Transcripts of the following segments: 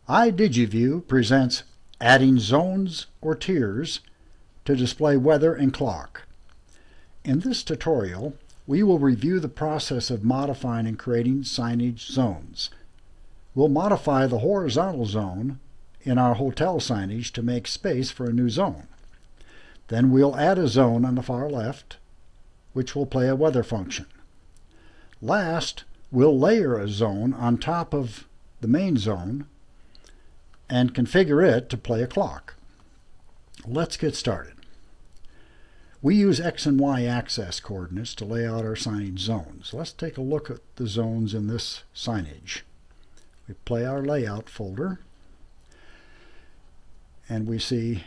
iDigiView presents adding zones or tiers to display weather and clock. In this tutorial, we will review the process of modifying and creating signage zones. We'll modify the horizontal zone in our hotel signage to make space for a new zone. Then we'll add a zone on the far left, which will play a weather function. Last, we'll layer a zone on top of the main zone and configure it to play a clock. Let's get started. We use X and Y axis coordinates to lay out our signage zones. Let's take a look at the zones in this signage. We play our layout folder, and we see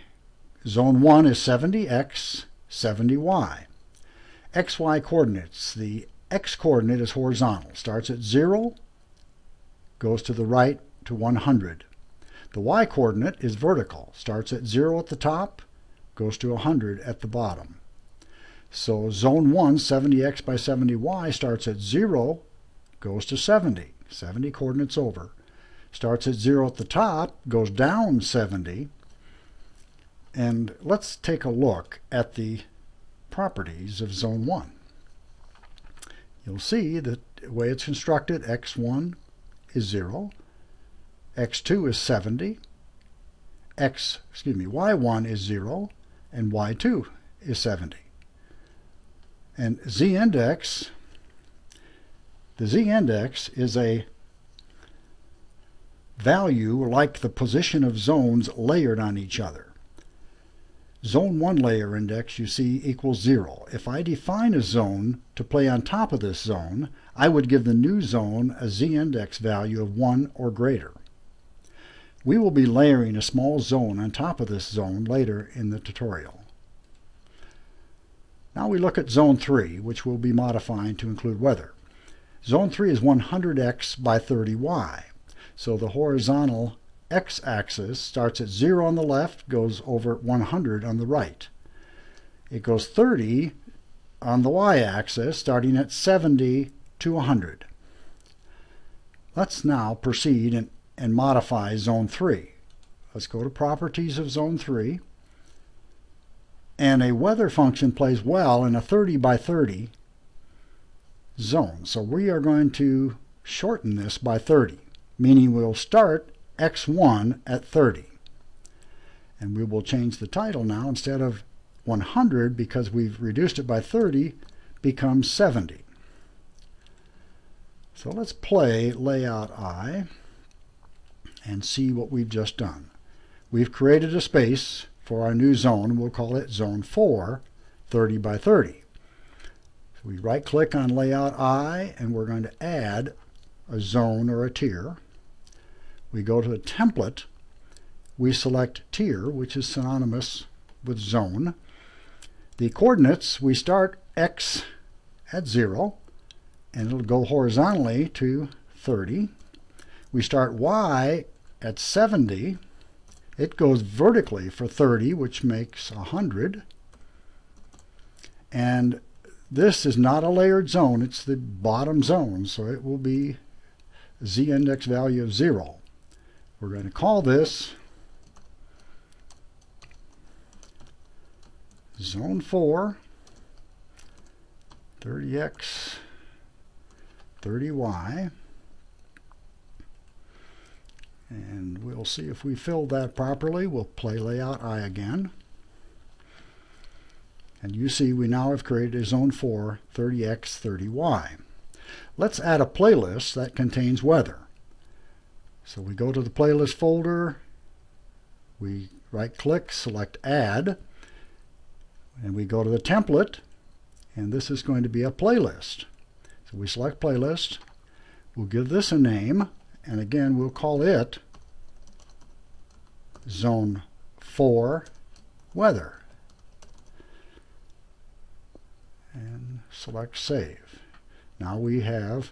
zone 1 is 70X, 70Y. XY coordinates. The X coordinate is horizontal, starts at 0, goes to the right to 100. The Y coordinate is vertical, starts at 0 at the top, goes to 100 at the bottom. So zone 1, 70X by 70Y, starts at 0, goes to 70. 70 coordinates over. Starts at 0 at the top, goes down 70. And let's take a look at the properties of zone 1. You'll see that the way it's constructed, x1 is 0, x2 is 70, y1 is 0, and y2 is 70. And z-index, the z-index is a value like the position of zones layered on each other. Zone 1 layer index, you see, equals 0. If I define a zone to play on top of this zone, I would give the new zone a z-index value of 1 or greater. We will be layering a small zone on top of this zone later in the tutorial. Now we look at zone 3, which we'll be modifying to include weather. Zone 3 is 100x by 30y. So the horizontal x-axis starts at 0 on the left, goes over 100 on the right. It goes 30 on the y-axis, starting at 70 to 100. Let's now proceed and modify zone 3. Let's go to properties of zone 3. And a weather function plays well in a 30 by 30 zone. So we are going to shorten this by 30, meaning we'll start x1 at 30. And we will change the title now. Instead of 100, because we've reduced it by 30, becomes 70. So let's play layout I and see what we've just done. We've created a space for our new zone. We'll call it zone 4, 30 by 30. So we right-click on layout I, and we're going to add a zone or a tier. We go to the template, we select tier, which is synonymous with zone. The coordinates, we start x at 0, and it'll go horizontally to 30. We start y at 70. It goes vertically for 30, which makes 100. And this is not a layered zone, it's the bottom zone, so it will be a z-index value of 0. We're going to call this zone 4, 30x, 30y. And we'll see if we filled that properly. We'll play layout I again. And you see we now have created a zone 4, 30x, 30y. Let's add a playlist that contains weather. So we go to the playlist folder, we right-click, select Add, and we go to the template, and this is going to be a playlist. So we select Playlist, we'll give this a name, and again we'll call it Zone 4 Weather. And select Save. Now we have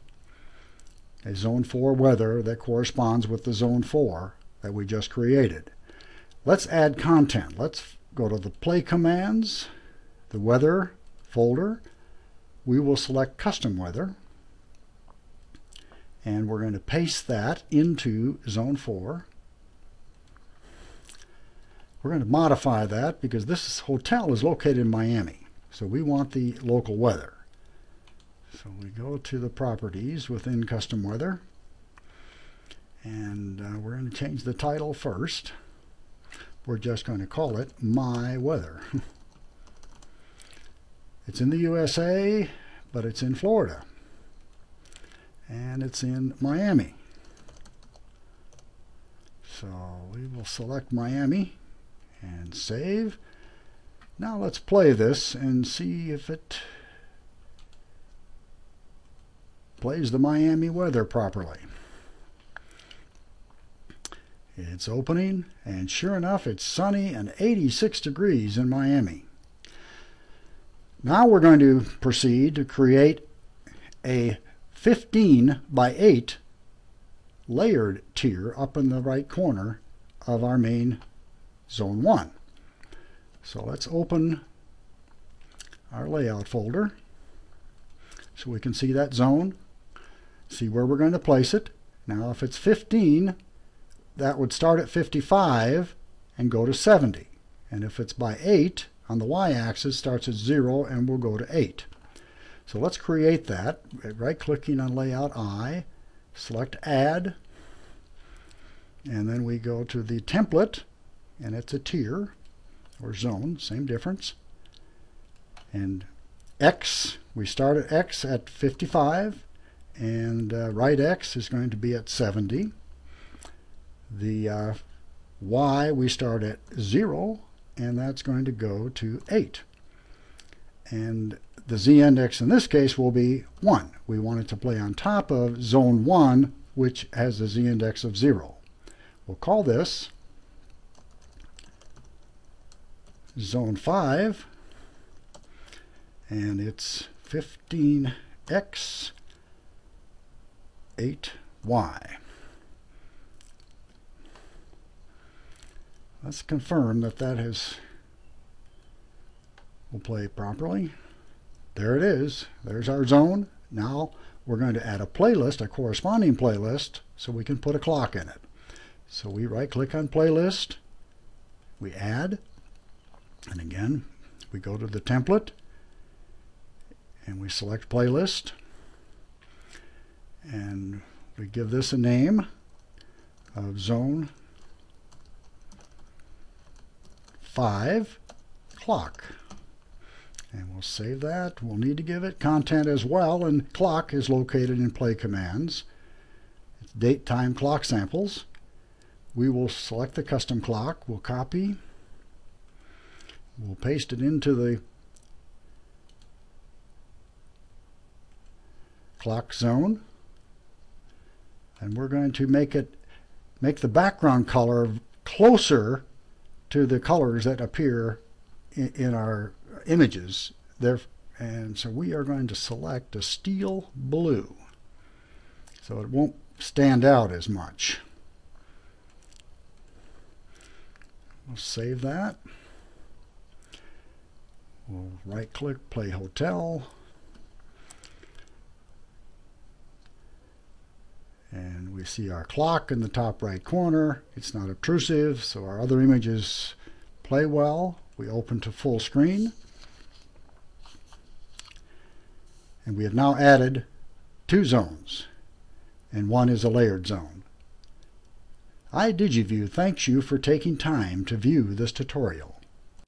a zone 4 weather that corresponds with the zone 4 that we just created. Let's add content. Let's go to the Play Commands, the Weather folder. We will select Custom Weather, and we're going to paste that into zone 4. We're going to modify that because this hotel is located in Miami. So we want the local weather. So we go to the properties within custom weather. And we're going to change the title first. We're just going to call it My Weather. It's in the USA, but it's in Florida. And it's in Miami. So we will select Miami and save. Now let's play this and see if it plays the Miami weather properly. It's opening, and sure enough, it's sunny and 86 degrees in Miami. Now we're going to proceed to create a 15 by 8 layered tier up in the right corner of our main Zone 1. So let's open our layout folder so we can see that zone, see where we're going to place it. Now if it's 15, that would start at 55 and go to 70. And if it's by 8, on the y-axis starts at 0 and will go to 8. So let's create that. Right-clicking on Layout I, select Add, and then we go to the template, and it's a tier or zone, same difference. And X, we start at X at 55, and right X is going to be at 70. The Y, we start at 0, and that's going to go to 8. And the z-index in this case will be 1. We want it to play on top of Zone 1, which has a z-index of 0. We'll call this Zone 5, and it's 15x 8y. Let's confirm that will play properly. There it is. There's our zone. Now we're going to add a playlist, a corresponding playlist, so we can put a clock in it. So we right-click on Playlist, we add, and again, we go to the template, and we select Playlist, and we give this a name of Zone 5 Clock. And we'll save that. We'll need to give it content as well, and clock is located in Play Commands. It's date, time, clock samples. We will select the custom clock. We'll copy. We'll paste it into the clock zone. And we're going to make the background color closer to the colors that appear in our images there, and so we are going to select a steel blue so it won't stand out as much. We'll save that. We'll right click, play hotel, and we see our clock in the top right corner. It's not obtrusive, so our other images play well. We open to full screen. And we have now added 2 zones, and one is a layered zone. iDigiView thanks you for taking time to view this tutorial.